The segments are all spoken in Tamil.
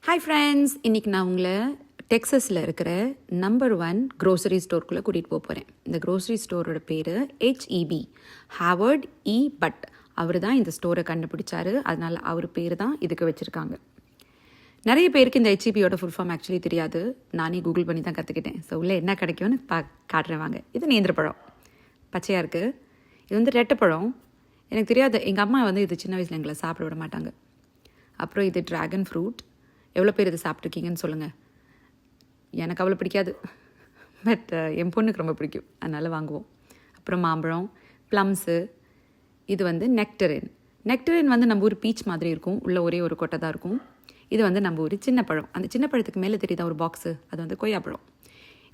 ஹாய் ஃப்ரெண்ட்ஸ், இன்றைக்கி நான் உங்களை டெக்ஸஸில் இருக்கிற நம்பர் 1 க்ரோசரி ஸ்டோருக்குள்ளே கூட்டிகிட்டு போக போகிறேன். இந்த க்ரோசரி ஸ்டோரோட பேர் ஹெச்இபி, ஹாவர்ட் இ பட். அவர் தான் இந்த ஸ்டோரை கண்டுபிடிச்சாரு. அதனால் அவர் பேர் தான் இதுக்கு வச்சுருக்காங்க. நிறைய பேருக்கு இந்த ஹெச்இபியோட ஃபுல் ஃபார்ம் ஆக்சுவலி தெரியாது. நானே கூகுள் பண்ணி தான் கற்றுக்கிட்டேன். ஸோ உள்ளே என்ன கிடைக்கும்னு காட்டுறேன் வாங்க. இது நேந்திரப்பழம், பச்சையாக இருக்குது. இது வந்து ரெட்டைப்பழம். எனக்கு தெரியாது, எங்கள் அம்மா வந்து இது சின்ன வயசில் எங்களை சாப்பிட விட மாட்டாங்க. அப்புறம் இது ட்ராகன் ஃப்ரூட். எவ்வளோ பேர் இது சாப்பிட்ருக்கீங்கன்னு சொல்லுங்கள். எனக்கு அவ்வளோ பிடிக்காது, பட் என் பொண்ணுக்கு ரொம்ப பிடிக்கும், அதனால் வாங்குவோம். அப்புறம் மாம்பழம், ப்ளம்ஸு. இது வந்து நெக்டரின். நெக்டரின் வந்து நம்ம ஊர் பீச் மாதிரி இருக்கும், உள்ளே ஒரே ஒரு கொட்டை தான் இருக்கும். இது வந்து நம்ம ஊர் சின்ன பழம். அந்த சின்ன பழத்துக்கு மேலே தெரியுதா ஒரு பாக்ஸு, அது வந்து கொய்யாப்பழம்.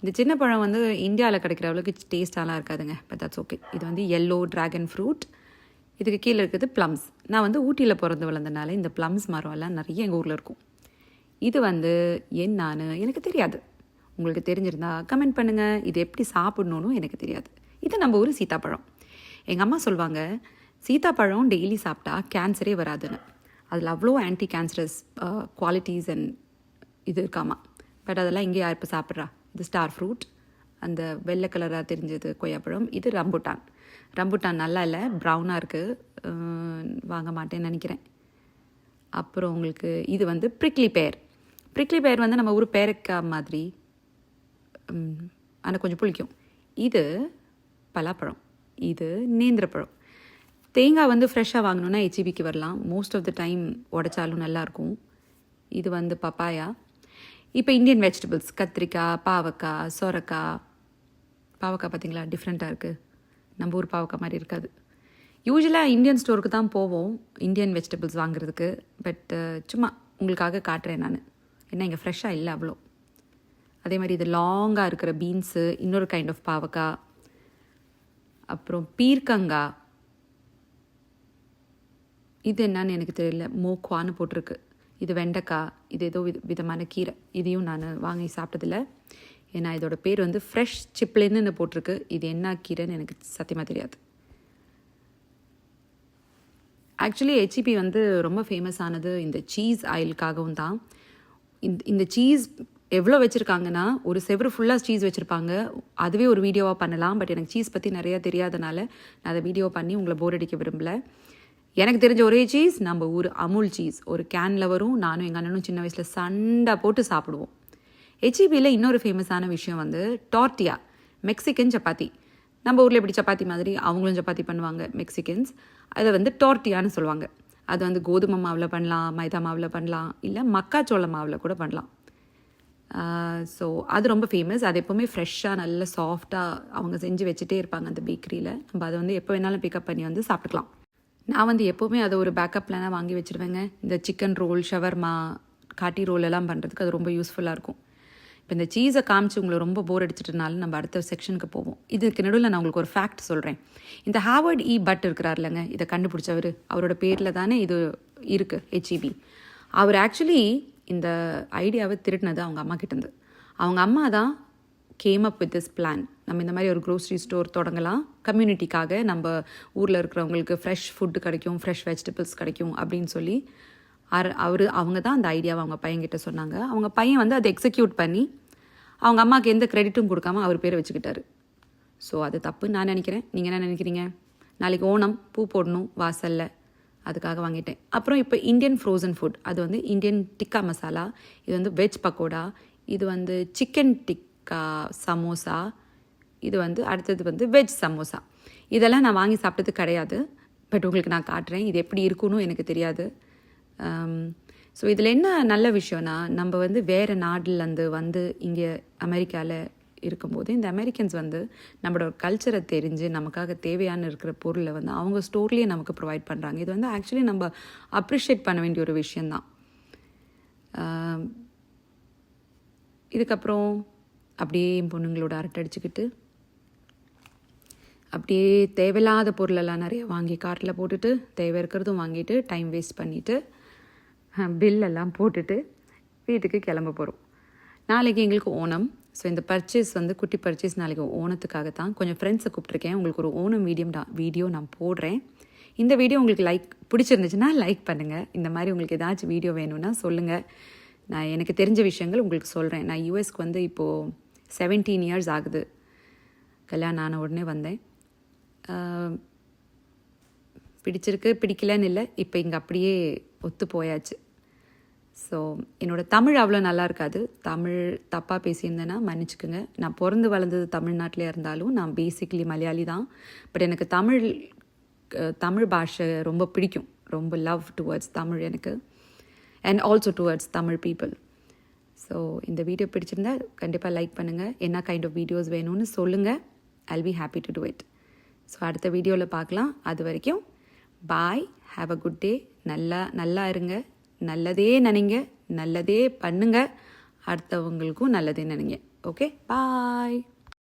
இந்த சின்ன பழம் வந்து இந்தியாவில் கிடைக்கிற அளவுக்கு டேஸ்டாலாம் இருக்காதுங்க, பட் தட்ஸ் ஓகே. இது வந்து எல்லோ ட்ராகன் ஃப்ரூட். இதுக்கு கீழே இருக்குது ப்ளம்ஸ். நான் வந்து ஊட்டியில் பிறந்து வளர்ந்தனால இந்த ப்ளம்ஸ் மரம் எல்லாம் நிறைய எங்கள் ஊரில் இருக்கும். இது வந்து என்னான்னு எனக்கு தெரியாது. உங்களுக்கு தெரிஞ்சிருந்தா கமெண்ட் பண்ணுங்கள். இது எப்படி சாப்பிட்ணுன்னு எனக்கு தெரியாது. இது நம்ம ஊர் சீத்தாப்பழம். எங்கள் அம்மா சொல்லுவாங்க, சீத்தாப்பழம் டெய்லி சாப்பிட்டா கேன்சரே வராதுன்னு. அதில் அவ்வளோ ஆன்டி கேன்சரஸ் குவாலிட்டிஸ் அண்ட் இது இருக்காமா. பட் அதெல்லாம் இங்கே யார் இப்போ சாப்பிட்றா? இது ஸ்டார் ஃப்ரூட், அந்த வெள்ளை கலராக தெரிஞ்சது கொய்யாப்பழம். இது ரம்புட்டான். ரம்புட்டான் நல்லா இல்லை, ப்ரௌனாக இருக்குது, வாங்க மாட்டேன்னு நினைக்கிறேன். அப்புறம் உங்களுக்கு இது வந்து ப்ரிக்லி பேர். ப்ரிக்லி பேர் வந்து நம்ம ஊர் பேரக்காய் மாதிரி, ஆனால் கொஞ்சம் புளிக்கும். இது பலாப்பழம், இது நேந்திரப்பழம். தேங்காய் வந்து ஃப்ரெஷ்ஷாக வாங்கணுன்னா ஹெச்இபிக்கு வரலாம். மோஸ்ட் ஆஃப் த டைம் உடைச்சாலும் நல்லாயிருக்கும். இது வந்து பப்பாயா. இப்போ இந்தியன் வெஜிடபிள்ஸ், கத்திரிக்காய், பாவக்காய், சொரக்காய். பாவக்காய் பார்த்திங்களா, டிஃப்ரெண்ட்டாக இருக்குது. நம்ம ஊர் பாவக்காய் மாதிரி இருக்காது. யூஸ்வலாக இந்தியன் ஸ்டோருக்கு தான் போவோம் இந்தியன் வெஜிடபிள்ஸ் வாங்குறதுக்கு. பட் சும்மா உங்களுக்காக காட்டுறேன் நான், ஏன்னா இங்கே ஃப்ரெஷ்ஷாக இல்லை அவ்வளோ. அதே மாதிரி இது லாங்காக இருக்கிற பீன்ஸு, இன்னொரு கைண்ட் ஆஃப் பாவக்காய். அப்புறம் பீர்க்கங்காய். இது என்னன்னு எனக்கு தெரியல, மோக்வான்னு போட்டிருக்கு. இது வெண்டைக்காய். இது ஏதோ விதமான கீரை. இதையும் நான் வாங்கி சாப்பிட்டதில்ல, ஏன்னா இதோட பேர் வந்து ஃப்ரெஷ் சிப்ளின்னு போட்டிருக்கு. இது என்ன கீரைன்னு எனக்கு சத்தியமாக தெரியாது. ஆக்சுவலி ஹெச்இபி வந்து ரொம்ப ஃபேமஸ் ஆனது இந்த சீஸ் ஆயிலுக்காகவும் தான். இந்த சீஸ் எவ்வளோ வச்சுருக்காங்கன்னா, ஒரு செவரு ஃபுல்லாக சீஸ் வச்சுருப்பாங்க. அதுவே ஒரு வீடியோவாக பண்ணலாம். பட் எனக்கு சீஸ் பற்றி நிறையா தெரியாதனால நான் அதை வீடியோ பண்ணி உங்களை போர் அடிக்க விரும்பலை. எனக்கு தெரிஞ்ச ஒரே சீஸ் நம்ம ஊர் அமுல் சீஸ். ஒரு கேனில் வரும். நானும் எங்கள் அண்ணனும் சின்ன வயசில் சண்டை போட்டு சாப்பிடுவோம். ஹெச்இபியில் இன்னொரு ஃபேமஸான விஷயம் வந்து டார்ட்டியா, மெக்சிகன் சப்பாத்தி. நம்ம ஊரில் எப்படி சப்பாத்தி மாதிரி அவங்களும் சப்பாத்தி பண்ணுவாங்க மெக்சிகன்ஸ். அதை வந்து டார்ட்டியான்னு சொல்லுவாங்க. அது வந்து கோதுமை மாவில் பண்ணலாம், மைதா மாவில் பண்ணலாம், இல்லை மக்காச்சோள மாவில் கூட பண்ணலாம். ஸோ அது ரொம்ப ஃபேமஸ். அது எப்போவுமே ஃப்ரெஷ்ஷாக நல்ல சாஃப்டாக அவங்க செஞ்சு வச்சுட்டே இருப்பாங்க அந்த பேக்கரியில். நம்ம அதை வந்து எப்போ வேணாலும் பிக்கப் பண்ணி வந்து சாப்பிட்டுக்கலாம். நான் வந்து எப்போவுமே அதை ஒரு பேக்கப் பிளானாக வாங்கி வச்சுருவேங்க. இந்த சிக்கன் ரோல், ஷவர்மா, காட்டி ரோல் எல்லாம் பண்ணுறதுக்கு அது ரொம்ப யூஸ்ஃபுல்லாக இருக்கும். இப்போ இந்த சீஸை காமிச்சு உங்களை ரொம்ப போர் அடிச்சிட்டனால நம்ம அடுத்த செக்ஷனுக்கு போவோம். இதுக்கு நடுவில் நான் உங்களுக்கு ஒரு ஃபேக்ட் சொல்கிறேன். இந்த ஹாவர்ட் இ பட் இருக்கிறார் இல்லைங்க, இதை கண்டுபிடிச்சவர், அவரோட பேரில் தானே இது இருக்குது ஹெச்இபி. அவர் ஆக்சுவலி இந்த ஐடியாவை திருட்டினது அவங்க அம்மா கிட்டேருந்து. அவங்க அம்மா தான் came up with this plan. நம்ம இந்த மாதிரி ஒரு க்ரோசரி ஸ்டோர் தொடங்கலாம், கம்யூனிட்டிக்காக, நம்ம ஊரில் இருக்கிறவங்களுக்கு ஃப்ரெஷ் ஃபுட்டு கிடைக்கும், ஃப்ரெஷ் வெஜிடபிள்ஸ் கிடைக்கும் அப்படின்னு சொல்லி அவங்க தான் அந்த ஐடியாவை அவங்க பையன்கிட்ட சொன்னாங்க. அவங்க பையன் வந்து அதை எக்ஸிக்யூட் பண்ணி அவங்க அம்மாவுக்கு எந்த கிரெடிட்டும் கொடுக்காம அவர் பேரை வச்சுக்கிட்டாரு. ஸோ அது தப்புன்னு நான் நினைக்கிறேன். நீங்கள் என்ன நினைக்கிறீங்க? நாளைக்கு ஓணம், பூ போடணும் வாசலில், அதுக்காக வாங்கிட்டேன். அப்புறம் இப்போ இந்தியன் ஃப்ரோசன் ஃபுட், அது வந்து இந்தியன் டிக்கா மசாலா. இது வந்து வெஜ் பக்கோடா. இது வந்து சிக்கன் டிக்கா சமோசா. இது வந்து அடுத்தது வந்து வெஜ் சமோசா. இதெல்லாம் நான் வாங்கி சாப்பிட்டது கிடையாது. பட் உங்களுக்கு நான் காட்டுறேன் இது எப்படி இருக்குன்னு. எனக்கு தெரியாது. ஸோ இதில் என்ன நல்ல விஷயம்னா, நம்ம வந்து வேறு நாடுலேருந்து வந்து இங்கே அமெரிக்காவில் இருக்கும்போது இந்த அமெரிக்கன்ஸ் வந்து நம்மளோட கல்ச்சரை தெரிஞ்சு நமக்காக தேவையான இருக்கிற பொருளை வந்து அவங்க ஸ்டோர்லேயே நமக்கு ப்ரொவைட் பண்ணுறாங்க. இது வந்து ஆக்சுவலி நம்ம அப்ரிஷியேட் பண்ண வேண்டிய ஒரு விஷயந்தான். இதுக்கப்புறம் அப்படியே என் பொண்ணுங்களோட அரட்டை அடிச்சுக்கிட்டு அப்படியே தேவையில்லாத பொருளெல்லாம் நிறைய வாங்கி கார்ட்டில் போட்டுட்டு, தேவை இருக்கிறதும் வாங்கிட்டு, டைம் வேஸ்ட் பண்ணிவிட்டு, பில்லெல்லாம் போட்டுட்டு வீட்டுக்கு கிளம்ப போகிறோம். நாளைக்கு எங்களுக்கு ஓணம். ஸோ இந்த பர்ச்சேஸ் வந்து குட்டி பர்ச்சேஸ் நாளைக்கு ஓணத்துக்காக தான். கொஞ்சம் ஃப்ரெண்ட்ஸை கூப்பிட்ருக்கேன். உங்களுக்கு ஒரு ஓணம் வீடியோ நான் போடுறேன். இந்த வீடியோ உங்களுக்கு பிடிச்சிருந்துச்சுன்னா லைக் பண்ணுங்கள். இந்த மாதிரி உங்களுக்கு ஏதாச்சும் வீடியோ வேணும்னா சொல்லுங்கள். நான் எனக்கு தெரிஞ்ச விஷயங்கள் உங்களுக்கு சொல்கிறேன். நான் யூஎஸ்க்கு வந்து இப்போது 17 இயர்ஸ் ஆகுது. கல்யாணம் ஆன உடனே வந்தேன். பிடிச்சிருக்கு பிடிக்கலன்னு இல்லை, இப்போ இங்கே அப்படியே ஒத்து போயாச்சு. ஸோ என்னோடய தமிழ் அவ்வளோ நல்லா இருக்காது. தமிழ் தப்பாக பேசியிருந்தேன்னா மன்னிச்சுக்குங்க. நான் பிறந்து வளர்ந்தது தமிழ்நாட்டிலே இருந்தாலும் நான் பேசிக்கலி மலையாளி தான். பட் எனக்கு தமிழ் பாஷை ரொம்ப பிடிக்கும். ரொம்ப லவ் டுவர்ட்ஸ் தமிழ் எனக்கு, and also towards Tamil people. So இந்த வீடியோ பிடிச்சிருந்தா கண்டிப்பாக லைக் பண்ணுங்கள். என்ன கைண்ட் ஆஃப் வீடியோஸ் வேணும்னு சொல்லுங்கள். I'll be happy to do it. So அடுத்த வீடியோவில் பார்க்கலாம். அது வரைக்கும் பாய், ஹாவ் அ குட் டே. நல்லா இருங்க, நல்லதே நினைங்க, நல்லதே பண்ணுங்க, அடுத்தவங்களுக்கும் நல்லதே நினைங்க. ஓகே, பாய்.